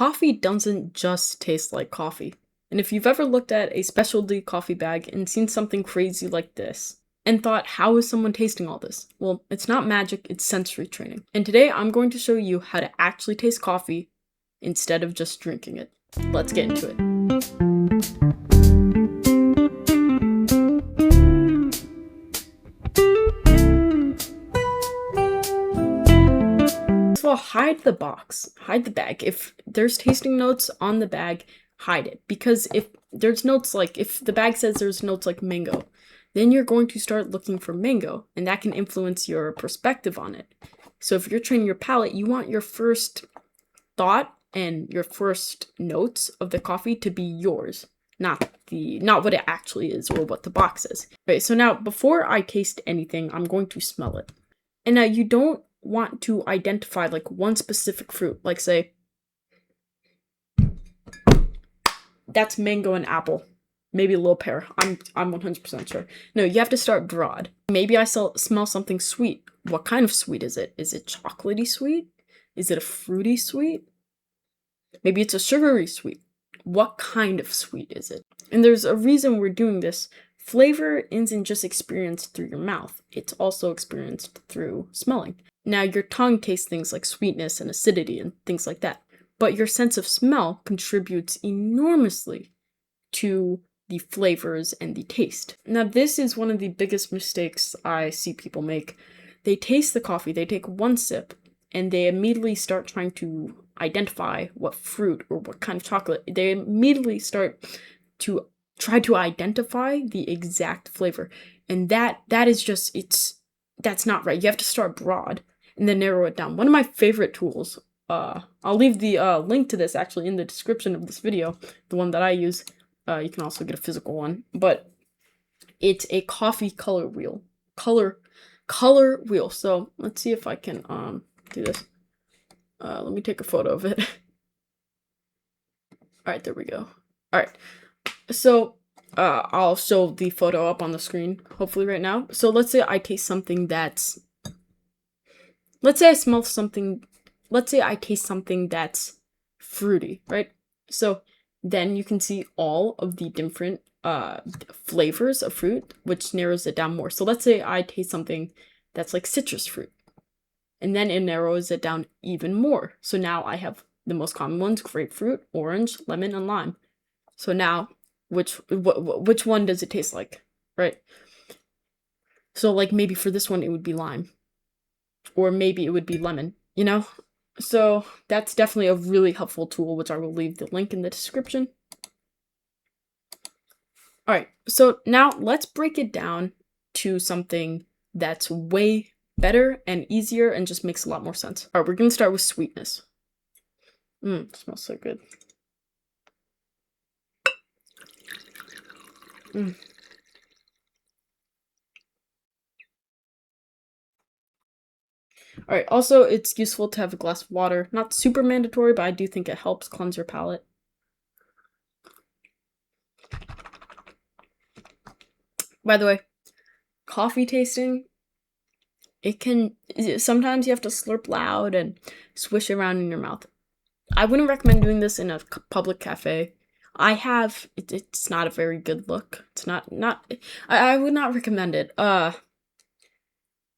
Coffee doesn't just taste like coffee. And if you've ever looked at a specialty coffee bag and seen something crazy like this, and thought, how is someone tasting all this? Well, it's not magic, it's sensory training. And today I'm going to show you how to actually taste coffee instead of just drinking it. Let's get into it. First of all, hide the box, hide the bag. If there's tasting notes on the bag, hide it. Because if there's notes like, if the bag says there's notes like mango, then you're going to start looking for mango, and that can influence your perspective on it. So if you're training your palate, you want your first thought and your first notes of the coffee to be yours, not what it actually is or what the box is. Okay, so now before I taste anything, I'm going to smell it. And now you don't want to identify like one specific fruit, like say that's mango and apple, maybe a little pear. I'm 100% sure. No, you have to start broad. Maybe I smell something sweet. What kind of sweet is it? Is it chocolatey sweet? Is it a fruity sweet? Maybe it's a sugary sweet. What kind of sweet is it? And there's a reason we're doing this. Flavor isn't just experienced through your mouth, it's also experienced through smelling. Now, your tongue tastes things like sweetness and acidity and things like that, but your sense of smell contributes enormously to the flavors and the taste. Now, this is one of the biggest mistakes I see people make. They taste the coffee, they take one sip, and they immediately start trying to identify what fruit or what kind of chocolate. They immediately start to try to identify the exact flavor. And that is just, that's not right. You have to start broad and then narrow it down. One of my favorite tools, I'll leave the link to this actually in the description of this video, the one that I use. You can also get a physical one, but it's a coffee color wheel. Color wheel. So let's see if I can do this. Let me take a photo of it. All right, there we go. All right. So, I'll show the photo up on the screen, hopefully right now. So let's say I taste something that's, let's say I taste something that's fruity, right? So then you can see all of the different flavors of fruit, which narrows it down more. So let's say I taste something that's like citrus fruit, and then it narrows it down even more. So now I have the most common ones: grapefruit, orange, lemon, and lime. So now, which one does it taste like, right? So like maybe for this one it would be lime, or maybe it would be lemon, you know? So that's definitely a really helpful tool, which I will leave the link in the description. All right, so now let's break it down to something that's way better and easier and just makes a lot more sense. All right, we're gonna start with sweetness. It smells so good. Alright, also, it's useful to have a glass of water. Not super mandatory, but I do think it helps cleanse your palate. By the way, coffee tasting, sometimes you have to slurp loud and swish around in your mouth. I wouldn't recommend doing this in a public cafe. It's not a very good look. It's I would not recommend it.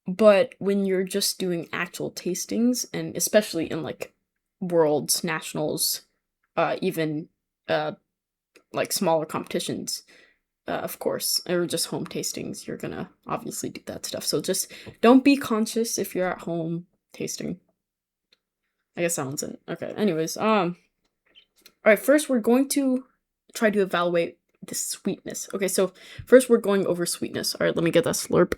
But when you're just doing actual tastings, and especially in like worlds, nationals, even like smaller competitions, of course, or just home tastings, you're gonna obviously do that stuff. So just don't be conscious if you're at home tasting. I guess that one's it. Okay, anyways, all right, first we're going to try to evaluate the sweetness. Okay, so first we're going over sweetness. All right, let me get that slurp.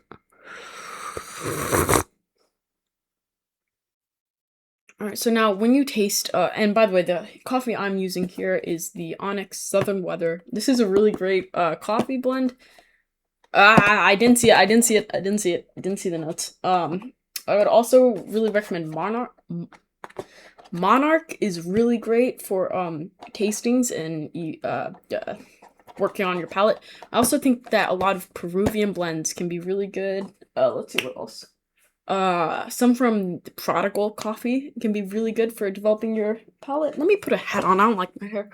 Alright, so now when you taste, and by the way, the coffee I'm using here is the Onyx Southern Weather. This is a really great coffee blend. I didn't see the notes. I would also really recommend Monarch. Monarch is really great for tastings and working on your palate. I also think that a lot of Peruvian blends can be really good. Let's see what else. Some from the Prodigal Coffee can be really good for developing your palate. Let me put a hat on. I don't like my hair.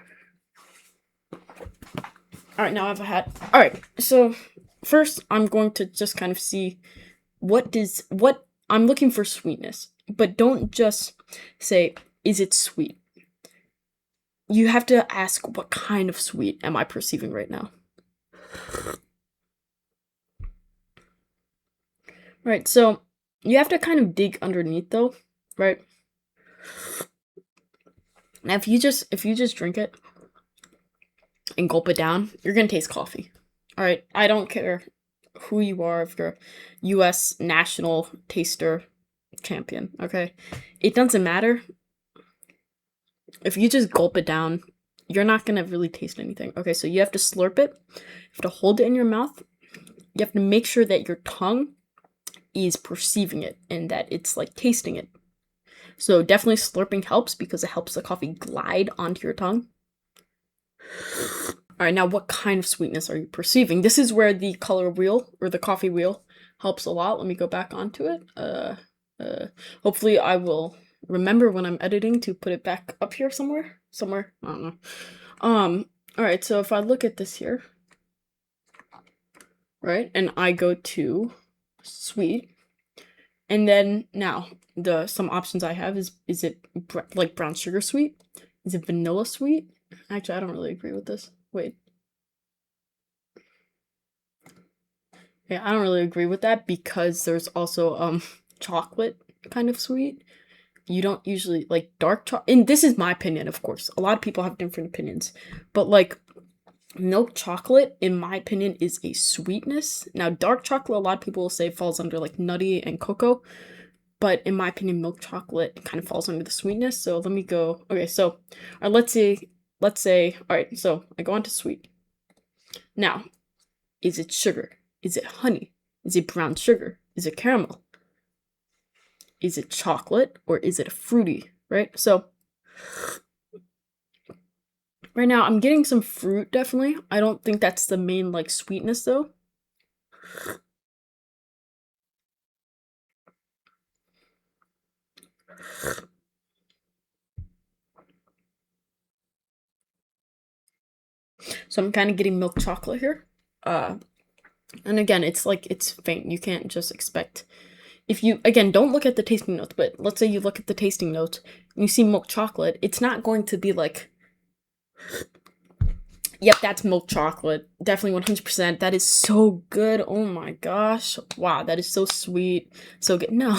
All right, now I have a hat. All right, so first I'm going to just kind of see what I'm looking for sweetness, but don't just say, is it sweet? You have to ask, what kind of sweet am I perceiving right now? Right, so you have to kind of dig underneath though, right? Now if you just drink it and gulp it down, you're gonna taste coffee. All right, I don't care who you are, if you're US national taster champion, okay? It doesn't matter. If you just gulp it down, you're not gonna really taste anything. Okay, so you have to slurp it, you have to hold it in your mouth, you have to make sure that your tongue is perceiving it and that it's like tasting it. So definitely slurping helps because it helps the coffee glide onto your tongue. All right, now what kind of sweetness are you perceiving? This is where the color wheel or the coffee wheel helps a lot. Let me go back onto it. Hopefully I will remember when I'm editing to put it back up here somewhere. I don't know. All right, so if I look at this here, right, and I go to sweet, and then now some options I have is it like brown sugar sweet? Is it vanilla sweet? Actually, I don't really agree with this. Wait. Yeah, I don't really agree with that because there's also chocolate kind of sweet. You don't usually like dark chocolate, and this is my opinion, of course. A lot of people have different opinions, but like milk chocolate, in my opinion, is a sweetness. Now, dark chocolate, a lot of people will say falls under like nutty and cocoa, but in my opinion, milk chocolate kind of falls under the sweetness. So let me go. Okay, so let's say, all right, so I go on to sweet. Now, is it sugar? Is it honey? Is it brown sugar? Is it caramel? Is it chocolate or is it fruity, right? So right now I'm getting some fruit, definitely. I don't think that's the main like sweetness though. So I'm kind of getting milk chocolate here. And again, it's faint. You can't just expect, if you, again, don't look at the tasting notes, but let's say you look at the tasting notes and you see milk chocolate, it's not going to be like, yep, that's milk chocolate. Definitely 100%. That is so good. Oh my gosh. Wow, that is so sweet. So good. No.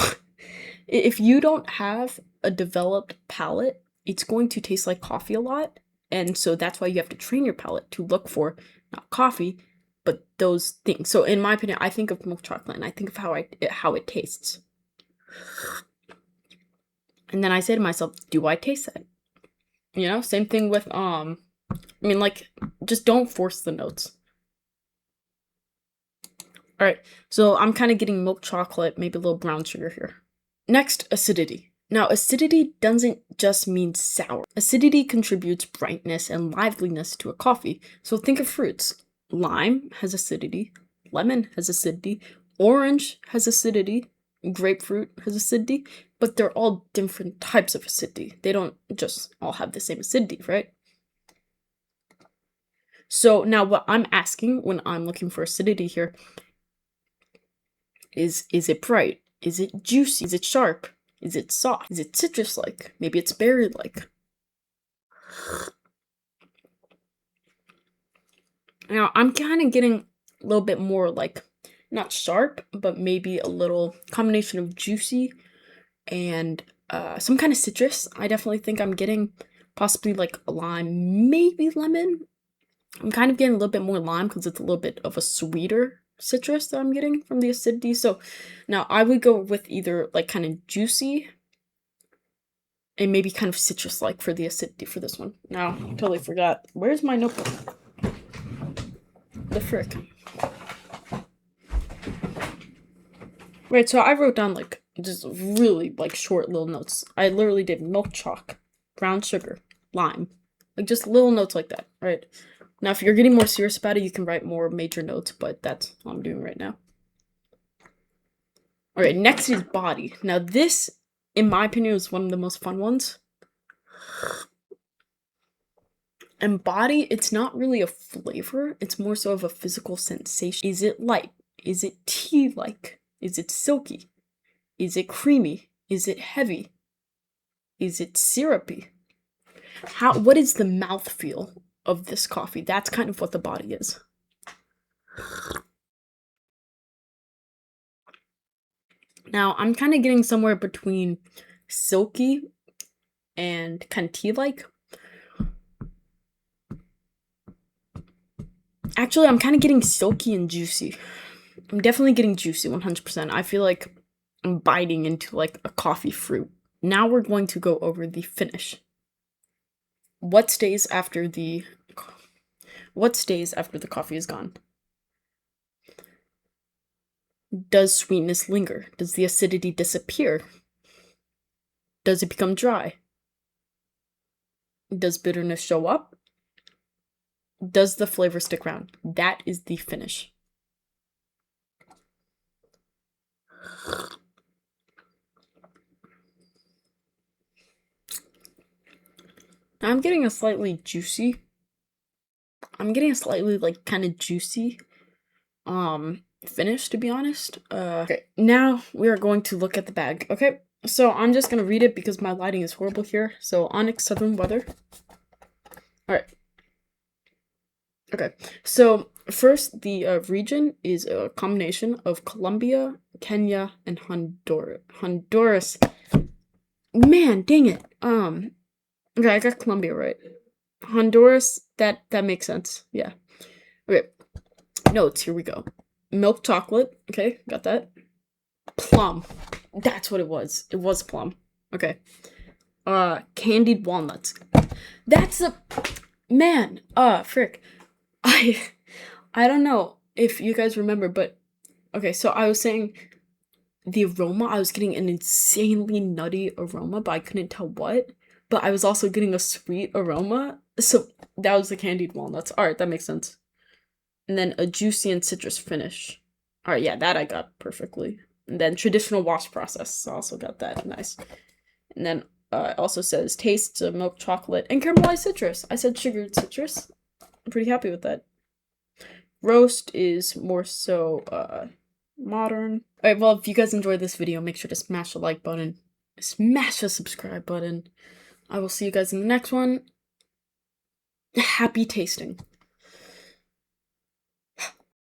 If you don't have a developed palate, it's going to taste like coffee a lot. And so that's why you have to train your palate to look for not coffee, but those things. So in my opinion, I think of milk chocolate and I think of how it tastes. And then I say to myself, do I taste that? You know, same thing with I mean, like, just don't force the notes. All right, so I'm kind of getting milk chocolate, maybe a little brown sugar here. Next, acidity. Now, acidity doesn't just mean sour. Acidity contributes brightness and liveliness to a coffee. So think of fruits. Lime has acidity, lemon has acidity, orange has acidity, grapefruit has acidity, but they're all different types of acidity. They don't just all have the same acidity, right? So now what I'm asking when I'm looking for acidity here is it bright? Is it juicy? Is it sharp? Is it soft? Is it citrus-like? Maybe it's berry-like. Now, I'm kind of getting a little bit more like, not sharp, but maybe a little combination of juicy and some kind of citrus. I definitely think I'm getting possibly like a lime, maybe lemon. I'm kind of getting a little bit more lime because it's a little bit of a sweeter citrus that I'm getting from the acidity. So now I would go with either like kind of juicy and maybe kind of citrus-like for the acidity for this one. Now, totally forgot. Where's my notebook? The frick. Right, so I wrote down like just really like short little notes. I literally did milk choc, brown sugar, lime. Like just little notes like that, right? Now, if you're getting more serious about it, you can write more major notes, but that's what I'm doing right now. All right, next is body. Now this, in my opinion, is one of the most fun ones. And body, it's not really a flavor, it's more so of a physical sensation. Is it light? Is it tea-like? Is it silky? Is it creamy? Is it heavy? Is it syrupy? What is the mouthfeel of this coffee? That's kind of what the body is. Now, I'm kind of getting somewhere between silky and kind of tea-like. Actually, I'm kind of getting silky and juicy. I'm definitely getting juicy, 100%. I feel like I'm biting into like a coffee fruit. Now we're going to go over the finish. What stays after the coffee is gone? Does sweetness linger? Does the acidity disappear? Does it become dry? Does bitterness show up? Does the flavor stick around? That is the finish. I'm getting a slightly juicy. I'm getting a slightly like kind of juicy finish, to be honest. Okay, now we are going to look at the bag. Okay, so I'm just gonna read it because my lighting is horrible here. So Onyx Southern Weather. All right. Okay, so first, the region is a combination of Colombia, Kenya, and Honduras. Man, dang it. Okay, I got Colombia right. Honduras, that makes sense. Yeah. Okay. Notes, here we go. Milk chocolate. Okay, got that. Plum. That's what it was. It was plum. Okay. Candied walnuts. That's a man. Frick. I don't know if you guys remember, but okay, so I was saying the aroma, I was getting an insanely nutty aroma, but I couldn't tell what. But I was also getting a sweet aroma. So that was the candied walnuts. Alright, that makes sense. And then a juicy and citrus finish. Alright, yeah, that I got perfectly. And then traditional wash process. I also got that. Nice. And then it also says tastes of milk chocolate and caramelized citrus. I said sugared citrus. I'm pretty happy with that. Roast is more so modern. Alright, well, if you guys enjoyed this video, make sure to smash the like button. Smash the subscribe button. I will see you guys in the next one. Happy tasting.